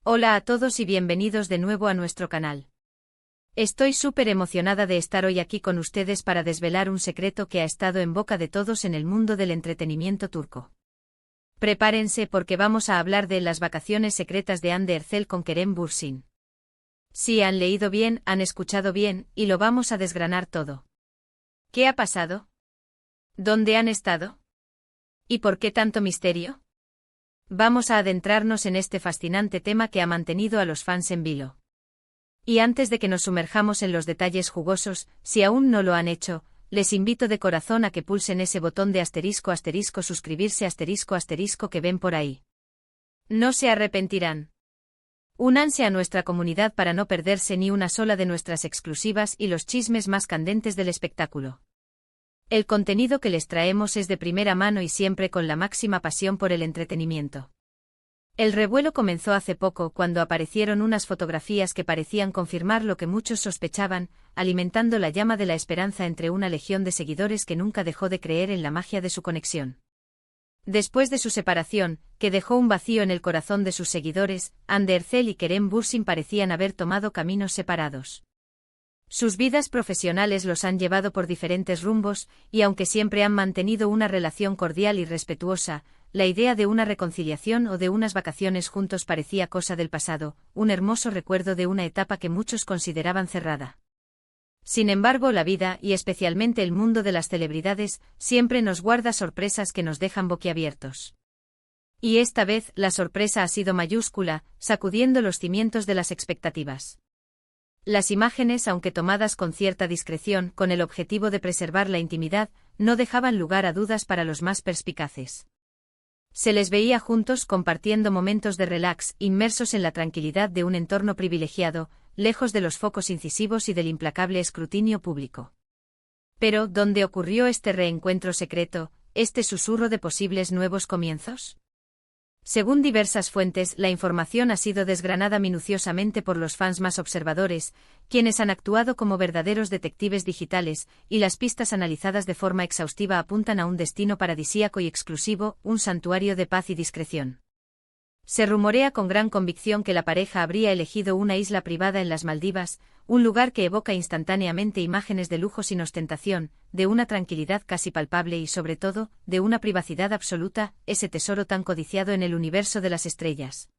Hola a todos y bienvenidos de nuevo a nuestro canal. Estoy súper emocionada de estar hoy aquí con ustedes para desvelar un secreto que ha estado en boca de todos en el mundo del entretenimiento turco. Prepárense porque vamos a hablar de las vacaciones secretas de Hande Erçel con Kerem Bürsin. Si han leído bien, han escuchado bien, y lo vamos a desgranar todo. ¿Qué ha pasado? ¿Dónde han estado? ¿Y por qué tanto misterio? Vamos a adentrarnos en este fascinante tema que ha mantenido a los fans en vilo. Y antes de que nos sumerjamos en los detalles jugosos, si aún no lo han hecho, les invito de corazón a que pulsen ese botón de *** suscribirse *** que ven por ahí. No se arrepentirán. Únanse a nuestra comunidad para no perderse ni una sola de nuestras exclusivas y los chismes más candentes del espectáculo. El contenido que les traemos es de primera mano y siempre con la máxima pasión por el entretenimiento. El revuelo comenzó hace poco cuando aparecieron unas fotografías que parecían confirmar lo que muchos sospechaban, alimentando la llama de la esperanza entre una legión de seguidores que nunca dejó de creer en la magia de su conexión. Después de su separación, que dejó un vacío en el corazón de sus seguidores, Hande Erçel y Kerem Bürsin parecían haber tomado caminos separados. Sus vidas profesionales los han llevado por diferentes rumbos, y aunque siempre han mantenido una relación cordial y respetuosa, la idea de una reconciliación o de unas vacaciones juntos parecía cosa del pasado, un hermoso recuerdo de una etapa que muchos consideraban cerrada. Sin embargo, la vida, y especialmente el mundo de las celebridades, siempre nos guarda sorpresas que nos dejan boquiabiertos. Y esta vez, la sorpresa ha sido mayúscula, sacudiendo los cimientos de las expectativas. Las imágenes, aunque tomadas con cierta discreción, con el objetivo de preservar la intimidad, no dejaban lugar a dudas para los más perspicaces. Se les veía juntos compartiendo momentos de relax, inmersos en la tranquilidad de un entorno privilegiado, lejos de los focos incisivos y del implacable escrutinio público. Pero, ¿dónde ocurrió este reencuentro secreto, este susurro de posibles nuevos comienzos? Según diversas fuentes, la información ha sido desgranada minuciosamente por los fans más observadores, quienes han actuado como verdaderos detectives digitales, y las pistas analizadas de forma exhaustiva apuntan a un destino paradisíaco y exclusivo, un santuario de paz y discreción. Se rumorea con gran convicción que la pareja habría elegido una isla privada en las Maldivas, un lugar que evoca instantáneamente imágenes de lujo sin ostentación, de una tranquilidad casi palpable y sobre todo, de una privacidad absoluta, ese tesoro tan codiciado en el universo de las estrellas.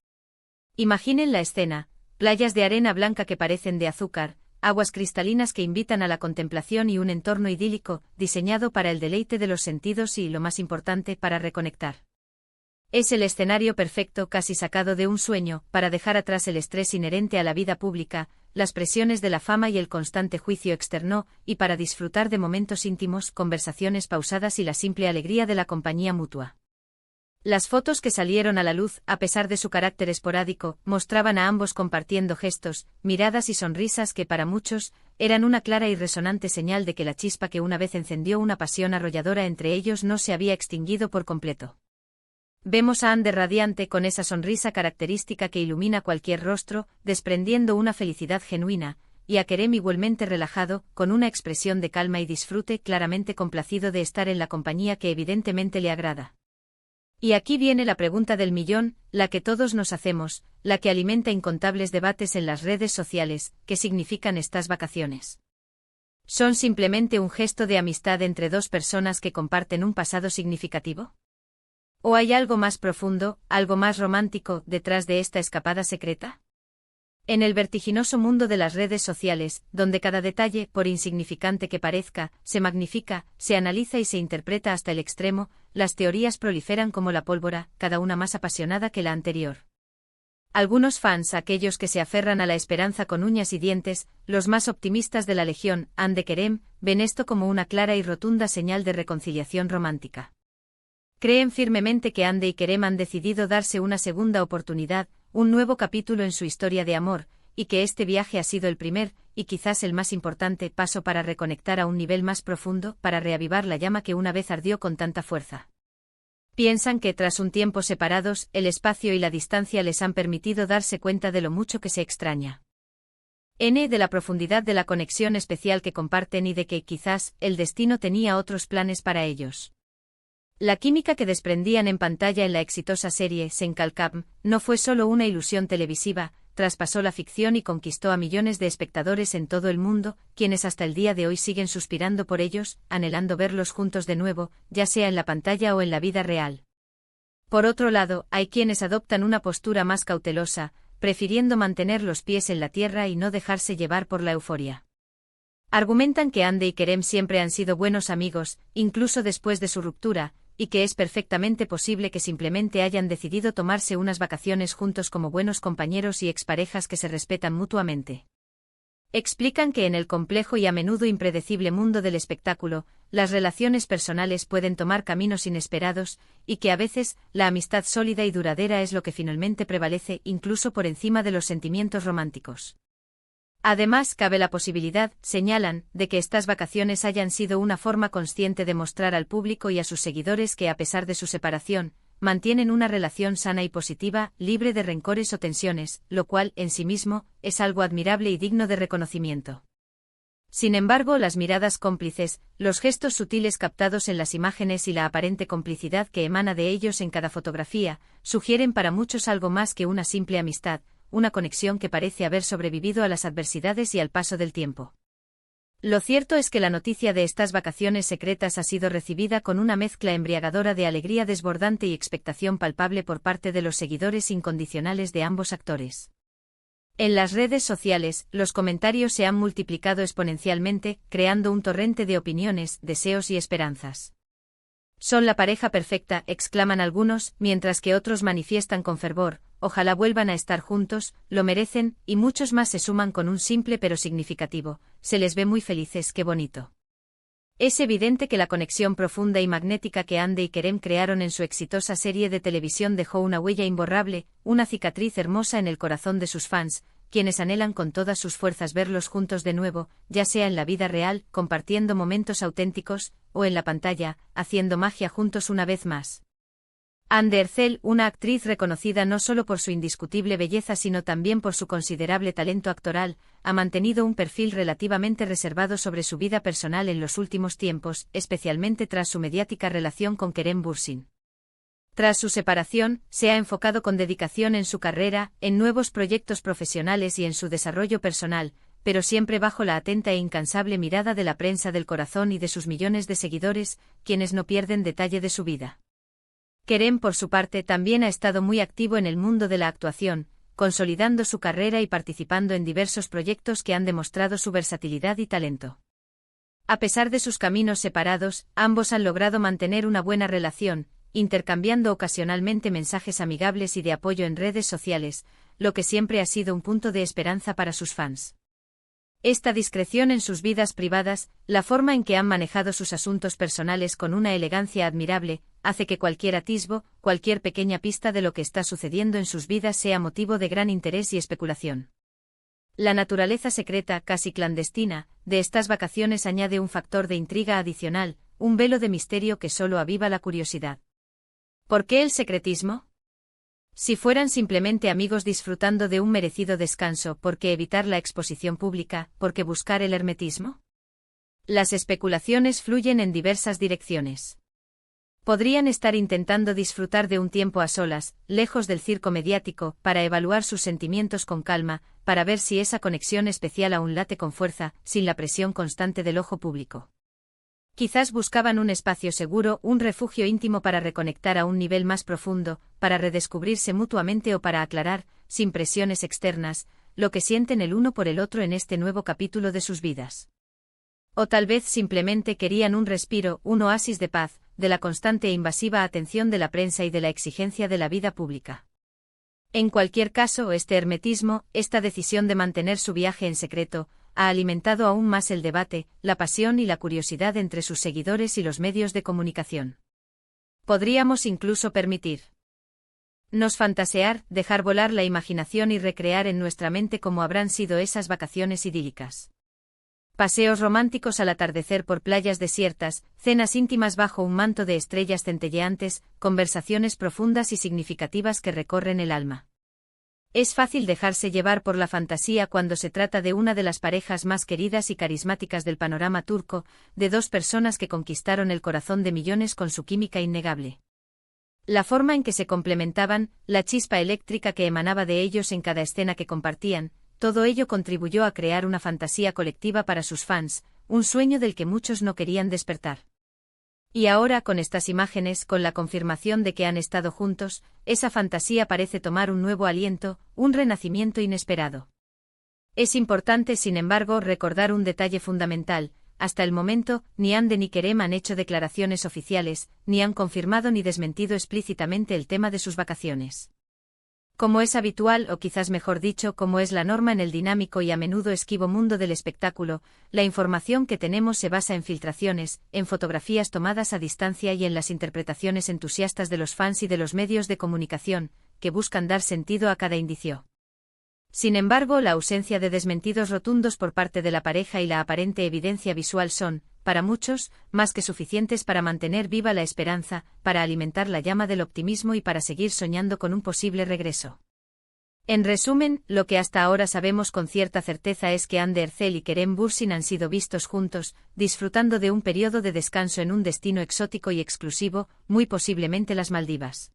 Imaginen la escena: playas de arena blanca que parecen de azúcar, aguas cristalinas que invitan a la contemplación y un entorno idílico, diseñado para el deleite de los sentidos y, lo más importante, para reconectar. Es el escenario perfecto, casi sacado de un sueño, para dejar atrás el estrés inherente a la vida pública, las presiones de la fama y el constante juicio externo, y para disfrutar de momentos íntimos, conversaciones pausadas y la simple alegría de la compañía mutua. Las fotos que salieron a la luz, a pesar de su carácter esporádico, mostraban a ambos compartiendo gestos, miradas y sonrisas que para muchos eran una clara y resonante señal de que la chispa que una vez encendió una pasión arrolladora entre ellos no se había extinguido por completo. Vemos a Hande radiante con esa sonrisa característica que ilumina cualquier rostro, desprendiendo una felicidad genuina, y a Kerem igualmente relajado, con una expresión de calma y disfrute, claramente complacido de estar en la compañía que evidentemente le agrada. Y aquí viene la pregunta del millón, la que todos nos hacemos, la que alimenta incontables debates en las redes sociales: ¿qué significan estas vacaciones? ¿Son simplemente un gesto de amistad entre dos personas que comparten un pasado significativo? ¿O hay algo más profundo, algo más romántico, detrás de esta escapada secreta? En el vertiginoso mundo de las redes sociales, donde cada detalle, por insignificante que parezca, se magnifica, se analiza y se interpreta hasta el extremo, las teorías proliferan como la pólvora, cada una más apasionada que la anterior. Algunos fans, aquellos que se aferran a la esperanza con uñas y dientes, los más optimistas de la legión, Hande Kerem, ven esto como una clara y rotunda señal de reconciliación romántica. Creen firmemente que Hande y Kerem han decidido darse una segunda oportunidad, un nuevo capítulo en su historia de amor, y que este viaje ha sido el primer, y quizás el más importante, paso para reconectar a un nivel más profundo, para reavivar la llama que una vez ardió con tanta fuerza. Piensan que tras un tiempo separados, el espacio y la distancia les han permitido darse cuenta de lo mucho que se extraña. De la profundidad de la conexión especial que comparten y de que, quizás, el destino tenía otros planes para ellos. La química que desprendían en pantalla en la exitosa serie Senkalkam no fue solo una ilusión televisiva, traspasó la ficción y conquistó a millones de espectadores en todo el mundo, quienes hasta el día de hoy siguen suspirando por ellos, anhelando verlos juntos de nuevo, ya sea en la pantalla o en la vida real. Por otro lado, hay quienes adoptan una postura más cautelosa, prefiriendo mantener los pies en la tierra y no dejarse llevar por la euforia. Argumentan que Andy y Kerem siempre han sido buenos amigos, incluso después de su ruptura, y que es perfectamente posible que simplemente hayan decidido tomarse unas vacaciones juntos como buenos compañeros y exparejas que se respetan mutuamente. Explican que en el complejo y a menudo impredecible mundo del espectáculo, las relaciones personales pueden tomar caminos inesperados, y que a veces, la amistad sólida y duradera es lo que finalmente prevalece incluso por encima de los sentimientos románticos. Además, cabe la posibilidad, señalan, de que estas vacaciones hayan sido una forma consciente de mostrar al público y a sus seguidores que a pesar de su separación, mantienen una relación sana y positiva, libre de rencores o tensiones, lo cual, en sí mismo, es algo admirable y digno de reconocimiento. Sin embargo, las miradas cómplices, los gestos sutiles captados en las imágenes y la aparente complicidad que emana de ellos en cada fotografía, sugieren para muchos algo más que una simple amistad, una conexión que parece haber sobrevivido a las adversidades y al paso del tiempo. Lo cierto es que la noticia de estas vacaciones secretas ha sido recibida con una mezcla embriagadora de alegría desbordante y expectación palpable por parte de los seguidores incondicionales de ambos actores. En las redes sociales, los comentarios se han multiplicado exponencialmente, creando un torrente de opiniones, deseos y esperanzas. Son la pareja perfecta, exclaman algunos, mientras que otros manifiestan con fervor, ojalá vuelvan a estar juntos, lo merecen, y muchos más se suman con un simple pero significativo, se les ve muy felices, qué bonito. Es evidente que la conexión profunda y magnética que Andy y Kerem crearon en su exitosa serie de televisión dejó una huella imborrable, una cicatriz hermosa en el corazón de sus fans, quienes anhelan con todas sus fuerzas verlos juntos de nuevo, ya sea en la vida real, compartiendo momentos auténticos, o en la pantalla, haciendo magia juntos una vez más. Andy Ercel, una actriz reconocida no solo por su indiscutible belleza sino también por su considerable talento actoral, ha mantenido un perfil relativamente reservado sobre su vida personal en los últimos tiempos, especialmente tras su mediática relación con Kerem Bürsin. Tras su separación, se ha enfocado con dedicación en su carrera, en nuevos proyectos profesionales y en su desarrollo personal, pero siempre bajo la atenta e incansable mirada de la prensa del corazón y de sus millones de seguidores, quienes no pierden detalle de su vida. Kerem, por su parte, también ha estado muy activo en el mundo de la actuación, consolidando su carrera y participando en diversos proyectos que han demostrado su versatilidad y talento. A pesar de sus caminos separados, ambos han logrado mantener una buena relación, intercambiando ocasionalmente mensajes amigables y de apoyo en redes sociales, lo que siempre ha sido un punto de esperanza para sus fans. Esta discreción en sus vidas privadas, la forma en que han manejado sus asuntos personales con una elegancia admirable, hace que cualquier atisbo, cualquier pequeña pista de lo que está sucediendo en sus vidas sea motivo de gran interés y especulación. La naturaleza secreta, casi clandestina, de estas vacaciones añade un factor de intriga adicional, un velo de misterio que solo aviva la curiosidad. ¿Por qué el secretismo? Si fueran simplemente amigos disfrutando de un merecido descanso, ¿por qué evitar la exposición pública? ¿Por qué buscar el hermetismo? Las especulaciones fluyen en diversas direcciones. Podrían estar intentando disfrutar de un tiempo a solas, lejos del circo mediático, para evaluar sus sentimientos con calma, para ver si esa conexión especial aún late con fuerza, sin la presión constante del ojo público. Quizás buscaban un espacio seguro, un refugio íntimo para reconectar a un nivel más profundo, para redescubrirse mutuamente o para aclarar, sin presiones externas, lo que sienten el uno por el otro en este nuevo capítulo de sus vidas. O tal vez simplemente querían un respiro, un oasis de paz, de la constante e invasiva atención de la prensa y de la exigencia de la vida pública. En cualquier caso, este hermetismo, esta decisión de mantener su viaje en secreto, ha alimentado aún más el debate, la pasión y la curiosidad entre sus seguidores y los medios de comunicación. Podríamos incluso permitirnos fantasear, dejar volar la imaginación y recrear en nuestra mente cómo habrán sido esas vacaciones idílicas. Paseos románticos al atardecer por playas desiertas, cenas íntimas bajo un manto de estrellas centelleantes, conversaciones profundas y significativas que recorren el alma. Es fácil dejarse llevar por la fantasía cuando se trata de una de las parejas más queridas y carismáticas del panorama turco, de dos personas que conquistaron el corazón de millones con su química innegable. La forma en que se complementaban, la chispa eléctrica que emanaba de ellos en cada escena que compartían, todo ello contribuyó a crear una fantasía colectiva para sus fans, un sueño del que muchos no querían despertar. Y ahora, con estas imágenes, con la confirmación de que han estado juntos, esa fantasía parece tomar un nuevo aliento, un renacimiento inesperado. Es importante, sin embargo, recordar un detalle fundamental: hasta el momento, ni Hande ni Kerem han hecho declaraciones oficiales, ni han confirmado ni desmentido explícitamente el tema de sus vacaciones. Como es habitual, o quizás mejor dicho, como es la norma en el dinámico y a menudo esquivo mundo del espectáculo, la información que tenemos se basa en filtraciones, en fotografías tomadas a distancia y en las interpretaciones entusiastas de los fans y de los medios de comunicación, que buscan dar sentido a cada indicio. Sin embargo, la ausencia de desmentidos rotundos por parte de la pareja y la aparente evidencia visual son, para muchos, más que suficientes para mantener viva la esperanza, para alimentar la llama del optimismo y para seguir soñando con un posible regreso. En resumen, lo que hasta ahora sabemos con cierta certeza es que Hande Erçel y Kerem Bürsin han sido vistos juntos, disfrutando de un periodo de descanso en un destino exótico y exclusivo, muy posiblemente las Maldivas.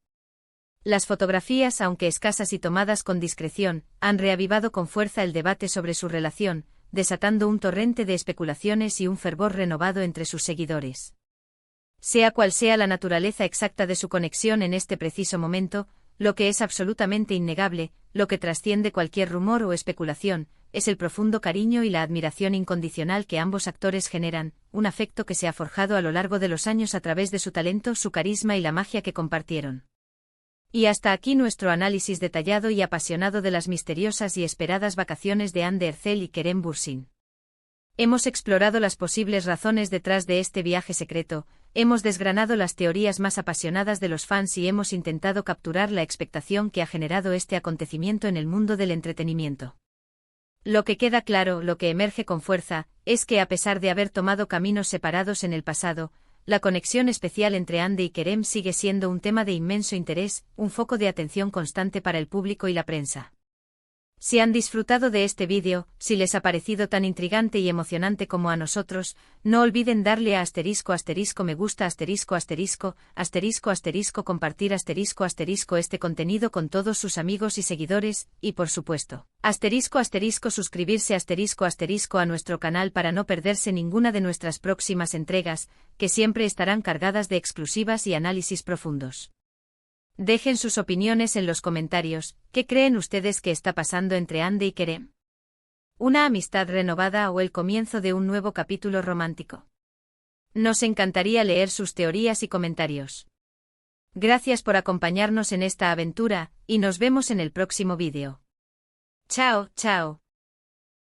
Las fotografías, aunque escasas y tomadas con discreción, han reavivado con fuerza el debate sobre su relación, desatando un torrente de especulaciones y un fervor renovado entre sus seguidores. Sea cual sea la naturaleza exacta de su conexión en este preciso momento, lo que es absolutamente innegable, lo que trasciende cualquier rumor o especulación, es el profundo cariño y la admiración incondicional que ambos actores generan, un afecto que se ha forjado a lo largo de los años a través de su talento, su carisma y la magia que compartieron. Y hasta aquí nuestro análisis detallado y apasionado de las misteriosas y esperadas vacaciones de Hande Erçel y Kerem Bürsin. Hemos explorado las posibles razones detrás de este viaje secreto, hemos desgranado las teorías más apasionadas de los fans y hemos intentado capturar la expectación que ha generado este acontecimiento en el mundo del entretenimiento. Lo que queda claro, lo que emerge con fuerza, es que a pesar de haber tomado caminos separados en el pasado, la conexión especial entre Hande y Kerem sigue siendo un tema de inmenso interés, un foco de atención constante para el público y la prensa. Si han disfrutado de este vídeo, si les ha parecido tan intrigante y emocionante como a nosotros, no olviden darle a ***, me gusta, ***, compartir *** este contenido con todos sus amigos y seguidores, y por supuesto, *** suscribirse *** a nuestro canal para no perderse ninguna de nuestras próximas entregas, que siempre estarán cargadas de exclusivas y análisis profundos. Dejen sus opiniones en los comentarios. ¿Qué creen ustedes que está pasando entre Hande y Kerem? ¿Una amistad renovada o el comienzo de un nuevo capítulo romántico? Nos encantaría leer sus teorías y comentarios. Gracias por acompañarnos en esta aventura, y nos vemos en el próximo vídeo. Chao, chao.